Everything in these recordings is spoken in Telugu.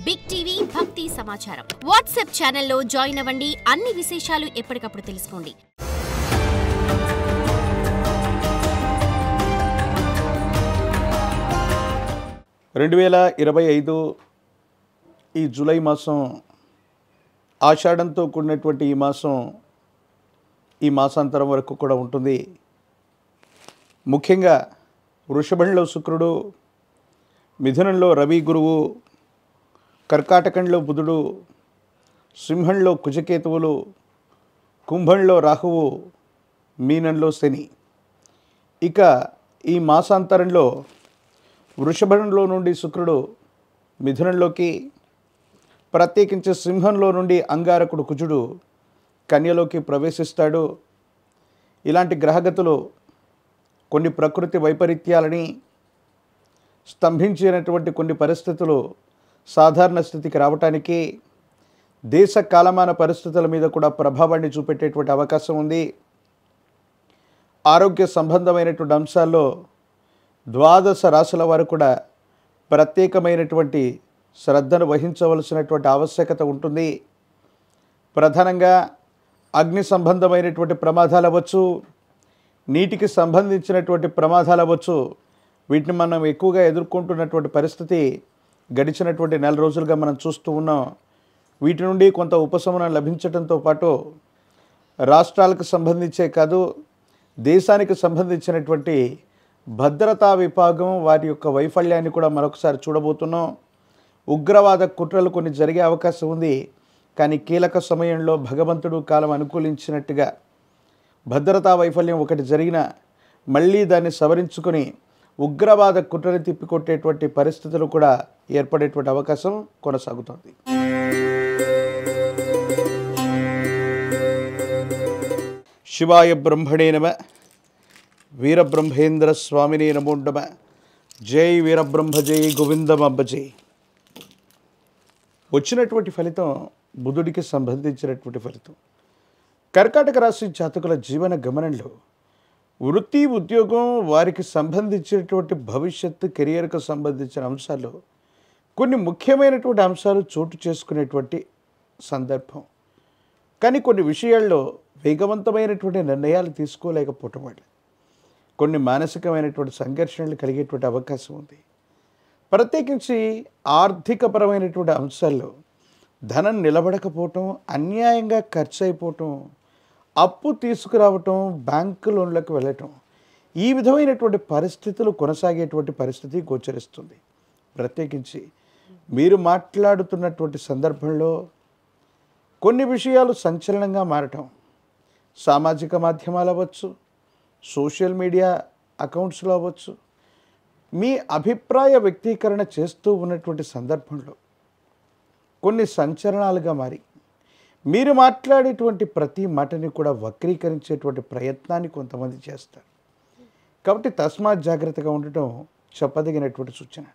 బిగ్ టీవీ భక్తి సమాచారం వాట్సాప్ ఛానల్లో జాయిన్ అవ్వండి. అన్ని విశేషాలు ఎప్పటికప్పుడు తెలుసుకోండి. ఈ జూలై మాసం ఆషాఢంతో కూడినటువంటి ఈ మాసాంతరం వరకు కూడా ఉంటుంది. ముఖ్యంగా వృషభంలో శుక్రుడు, మిథునంలో రవి గురువు, కర్కాటకంలో బుధుడు, సింహంలో కుజకేతువులు, కుంభంలో రాహువు, మీనంలో శని. ఇక ఈ మాసాంతరంలో వృషభంలో నుండి శుక్రుడు మిథునంలోకి, ప్రత్యేకించి సింహంలో నుండి అంగారకుడు కుజుడు కన్యలోకి ప్రవేశిస్తాడు. ఇలాంటి గ్రహగతులు కొన్ని ప్రకృతి వైపరీత్యాలని, స్తంభించినటువంటి కొన్ని పరిస్థితులు సాధారణ స్థితికి రావటానికి, దేశ కాలమాన పరిస్థితుల మీద కూడా ప్రభావాన్ని చూపెట్టేటువంటి అవకాశం ఉంది. ఆరోగ్య సంబంధమైనటువంటి అంశాల్లో 12 రాశుల వారు కూడా ప్రత్యేకమైనటువంటి శ్రద్ధను వహించవలసినటువంటి ఆవశ్యకత ఉంటుంది. ప్రధానంగా అగ్ని సంబంధమైనటువంటి ప్రమాదాలు అవ్వచ్చు, నీటికి సంబంధించినటువంటి ప్రమాదాలు అవ్వచ్చు. వీటిని మనం ఎక్కువగా ఎదుర్కొంటున్నటువంటి పరిస్థితి గడిచినటువంటి నెల రోజులుగా మనం చూస్తూ ఉన్నాం. వీటి నుండి కొంత ఉపశమనం లభించడంతో పాటు రాష్ట్రాలకు సంబంధించే కాదు, దేశానికి సంబంధించినటువంటి భద్రతా విభాగం వారి యొక్క వైఫల్యాన్ని కూడా మరొకసారి చూడబోతున్నాం. ఉగ్రవాద కుట్రలు కొన్ని జరిగే అవకాశం ఉంది. కానీ కీలక సమయంలో భగవంతుడు కాలం అనుకూలించినట్టుగా భద్రతా వైఫల్యం ఒకటి జరిగినా మళ్ళీ దాన్ని సవరించుకొని ఉగ్రవాద కుట్రని తిప్పికొట్టేటువంటి పరిస్థితులు కూడా ఏర్పడేటువంటి అవకాశం కొనసాగుతోంది. శివాయ బ్రహ్మణే నమ, వీరబ్రహ్మేంద్ర స్వామినే నమో నమ. జై వీరబ్రహ్మ, జై గోవిందమబ్బ జై. వచ్చినటువంటి ఫలితం బుధుడికి సంబంధించినటువంటి ఫలితం. కర్కాటక రాశి జాతకుల జీవన గమనంలో వృత్తి, ఉద్యోగం, వారికి సంబంధించినటువంటి భవిష్యత్తు, కెరియర్కు సంబంధించిన అంశాల్లో కొన్ని ముఖ్యమైనటువంటి అంశాలు చోటు చేసుకునేటువంటి సందర్భం. కానీ కొన్ని విషయాల్లో వేగవంతమైనటువంటి నిర్ణయాలు తీసుకోలేకపోవటం వల్ల కొన్ని మానసికమైనటువంటి సంఘర్షణలు కలిగేటువంటి అవకాశం ఉంది. ప్రత్యేకించి ఆర్థికపరమైనటువంటి అంశాల్లో ధనం నిలబడకపోవటం, అన్యాయంగా ఖర్చు అయిపోవటం, అప్పు తీసుకురావటం, బ్యాంకు లోన్లకు వెళ్ళటం, ఈ విధమైనటువంటి పరిస్థితులు కొనసాగేటువంటి పరిస్థితి గోచరిస్తుంది. ప్రత్యేకించి మీరు మాట్లాడుతున్నటువంటి సందర్భంలో కొన్ని విషయాలు సంచలనంగా మారటం, సామాజిక మాధ్యమాలు అవ్వచ్చు, సోషల్ మీడియా అకౌంట్స్లో అవ్వచ్చు, మీ అభిప్రాయ వ్యక్తీకరణ చేస్తూ ఉన్నటువంటి సందర్భంలో కొన్ని సంచలనాలుగా మారి మీరు మాట్లాడేటువంటి ప్రతి మాటని కూడా వక్రీకరించేటువంటి ప్రయత్నాన్ని కొంతమంది చేస్తారు. కాబట్టి తస్మాత్ జాగ్రత్తగా ఉండటం చెప్పదగినటువంటి సూచన.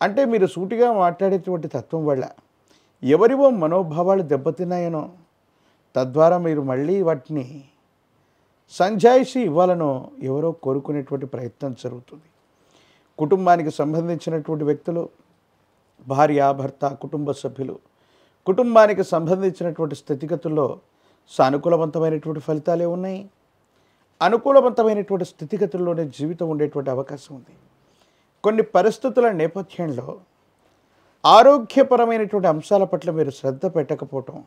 అంటే మీరు సూటిగా మాట్లాడేటువంటి తత్వం వల్ల ఎవరివో మనోభావాలు దెబ్బతిన్నాయనో, తద్వారా మీరు మళ్ళీ వాటిని సంజాయిషి ఇవ్వాలనో ఎవరో కోరుకునేటువంటి ప్రయత్నం జరుగుతుంది. కుటుంబానికి సంబంధించినటువంటి వ్యక్తులు, భార్య, భర్త, కుటుంబ సభ్యులు, కుటుంబానికి సంబంధించినటువంటి స్థితిగతుల్లో సానుకూలవంతమైనటువంటి ఫలితాలే ఉన్నాయి. అనుకూలవంతమైనటువంటి స్థితిగతుల్లోనే జీవితం ఉండేటువంటి అవకాశం ఉంది. కొన్ని పరిస్థితుల నేపథ్యంలో ఆరోగ్యపరమైనటువంటి అంశాల పట్ల మీరు శ్రద్ధ పెట్టకపోవటం,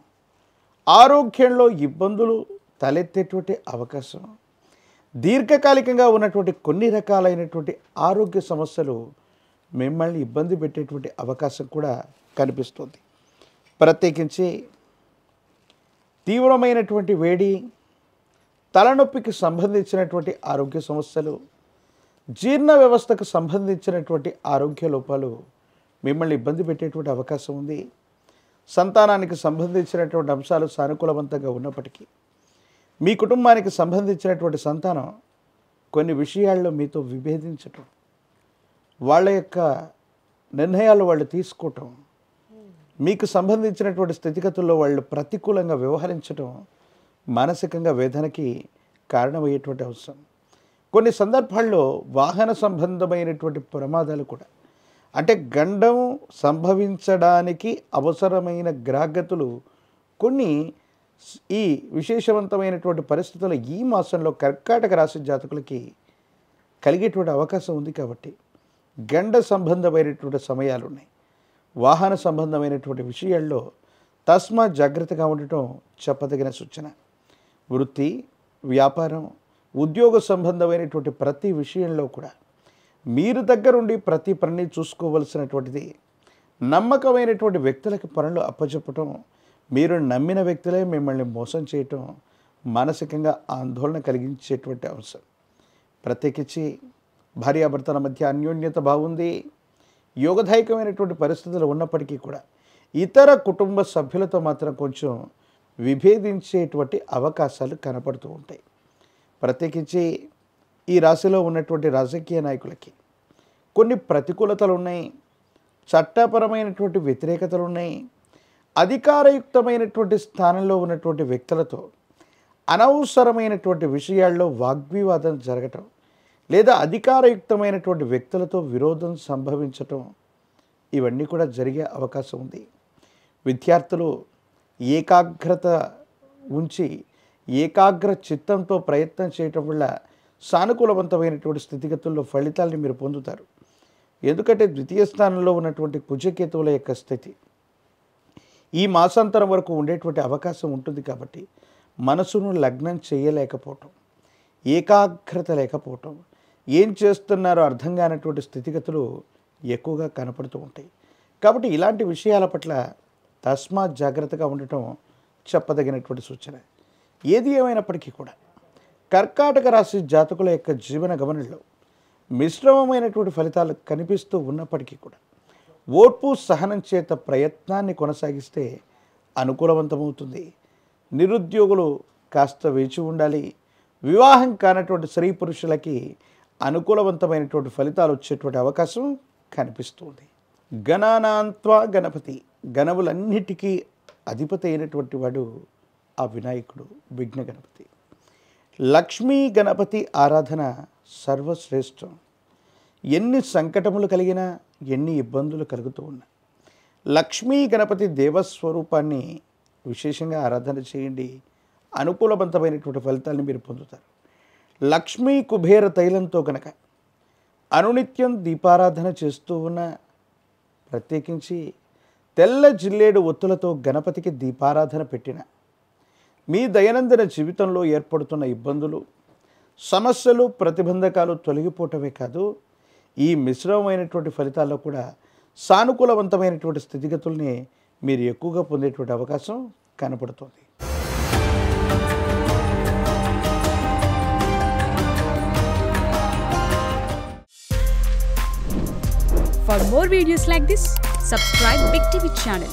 ఆరోగ్యంలో ఇబ్బందులు తలెత్తేటువంటి అవకాశం, దీర్ఘకాలికంగా ఉన్నటువంటి కొన్ని రకాలైనటువంటి ఆరోగ్య సమస్యలు మిమ్మల్ని ఇబ్బంది పెట్టేటువంటి అవకాశం కూడా కనిపిస్తుంది. ప్రత్యేకించి తీవ్రమైనటువంటి వేడి, తలనొప్పికి సంబంధించినటువంటి ఆరోగ్య సమస్యలు, జీర్ణ వ్యవస్థకు సంబంధించినటువంటి ఆరోగ్య లోపాలు మిమ్మల్ని ఇబ్బంది పెట్టేటువంటి అవకాశం ఉంది. సంతానానికి సంబంధించినటువంటి అంశాలు సానుకూలవంతంగా ఉన్నప్పటికీ మీ కుటుంబానికి సంబంధించినటువంటి సంతానం కొన్ని విషయాల్లో మీతో విభేదించటం, వాళ్ళ యొక్క నిర్ణయాలు వాళ్ళు తీసుకోవటం, మీకు సంబంధించినటువంటి స్థితిగతుల్లో వాళ్ళు ప్రతికూలంగా వ్యవహరించడం మానసికంగా వేదనకి కారణమయ్యేటువంటి అవసరం. కొన్ని సందర్భాల్లో వాహన సంబంధమైనటువంటి ప్రమాదాలు కూడా అంటే గండం సంభవించడానికి అవసరమైన గ్రహగతులు కొన్ని ఈ విశేషవంతమైనటువంటి పరిస్థితుల్లో ఈ మాసంలో కర్కాటక రాశి జాతకులకి కలిగేటువంటి అవకాశం ఉంది. కాబట్టి గండ సంబంధమైనటువంటి సమయాలు ఉన్నాయి. వాహన సంబంధమైనటువంటి విషయాల్లో తస్మాత్ జాగ్రత్తగా ఉండటం చెప్పదగిన సూచన. వృత్తి, వ్యాపారం, ఉద్యోగ సంబంధమైనటువంటి ప్రతి విషయంలో కూడా మీరు దగ్గరుండి ప్రతి పనిని చూసుకోవలసినటువంటిది. నమ్మకమైనటువంటి వ్యక్తులకి పనులు అప్పచెప్పటం, మీరు నమ్మిన వ్యక్తులే మిమ్మల్ని మోసం చేయటం మానసికంగా ఆందోళన కలిగించేటువంటి అంశం. ప్రత్యేకించి భార్యాభర్తల మధ్య అన్యోన్యత బాగుంది, యోగదాయకమైనటువంటి పరిస్థితులు ఉన్నప్పటికీ కూడా ఇతర కుటుంబ సభ్యులతో మాత్రం కొంచెం విభేదించేటువంటి అవకాశాలు కనపడుతూ ఉంటాయి. ప్రత్యేకించి ఈ రాశిలో ఉన్నటువంటి రాజకీయ నాయకులకి కొన్ని ప్రతికూలతలు ఉన్నాయి, చట్టపరమైనటువంటి వ్యతిరేకతలు ఉన్నాయి. అధికారయుక్తమైనటువంటి స్థానంలో ఉన్నటువంటి వ్యక్తులతో అనవసరమైనటువంటి విషయాల్లో వాగ్వివాదం జరగటం, లేదా అధికారయుక్తమైనటువంటి వ్యక్తులతో విరోధం సంభవించటం, ఇవన్నీ కూడా జరిగే అవకాశం ఉంది. విద్యార్థులు ఏకాగ్రత ఉంచి ఏకాగ్ర చిత్తంతో ప్రయత్నం చేయటం వల్ల సానుకూలవంతమైనటువంటి స్థితిగతుల్లో ఫలితాలని మీరు పొందుతారు. ఎందుకంటే ద్వితీయ స్థానంలో ఉన్నటువంటి కుజకేతువుల యొక్క స్థితి ఈ మాసాంతరం వరకు ఉండేటువంటి అవకాశం ఉంటుంది. కాబట్టి మనసును లగ్నం చేయలేకపోవటం, ఏకాగ్రత లేకపోవటం, ఏం చేస్తున్నారో అర్థం కానటువంటి స్థితిగతులు ఎక్కువగా కనపడుతూ ఉంటాయి. కాబట్టి ఇలాంటి విషయాల పట్ల తస్మాత్ జాగ్రత్తగా ఉండటం చెప్పదగినటువంటి సూచన. ఏది ఏమైనప్పటికీ కూడా కర్కాటక రాశి జాతకుల యొక్క జీవన గమనంలో మిశ్రమమైనటువంటి ఫలితాలు కనిపిస్తూ ఉన్నప్పటికీ కూడా ఓర్పు సహనం చేత ప్రయత్నాన్ని కొనసాగిస్తే అనుకూలవంతమవుతుంది. నిరుద్యోగులు కాస్త వేచి ఉండాలి. వివాహం కానటువంటి స్త్రీ పురుషులకి అనుకూలవంతమైనటువంటి ఫలితాలు వచ్చేటువంటి అవకాశం కనిపిస్తుంది. గణానాంత్వా గణపతి, గణములన్నిటికీ అధిపతి అయినటువంటి వాడు ఆ వినాయకుడు, విఘ్న గణపతి. లక్ష్మీ గణపతి ఆరాధన సర్వశ్రేష్టం. ఎన్ని సంకటములు కలిగినా, ఎన్ని ఇబ్బందులు కలుగుతూ ఉన్నా లక్ష్మీ గణపతి దేవస్వరూపాన్ని విశేషంగా ఆరాధన చేయండి. అనుకూలవంతమైనటువంటి ఫలితాలను మీరు పొందుతారు. లక్ష్మీ కుబేర తైలంతో కనుక అనునిత్యం దీపారాధన చేస్తూ ఉన్న, ప్రత్యేకించి తెల్ల జిల్లేడు ఒత్తులతో గణపతికి దీపారాధన పెట్టిన, మీ దైనందిన జీవితంలో ఏర్పడుతున్న ఇబ్బందులు, సమస్యలు, ప్రతిబంధకాలు తొలగిపోవటమే కాదు, ఈ మిశ్రమమైనటువంటి ఫలితాల్లో కూడా సానుకూలవంతమైనటువంటి స్థితిగతుల్ని మీరు ఎక్కువగా పొందేటువంటి అవకాశం కనపడుతుంది. For more videos like this, subscribe Big TV channel.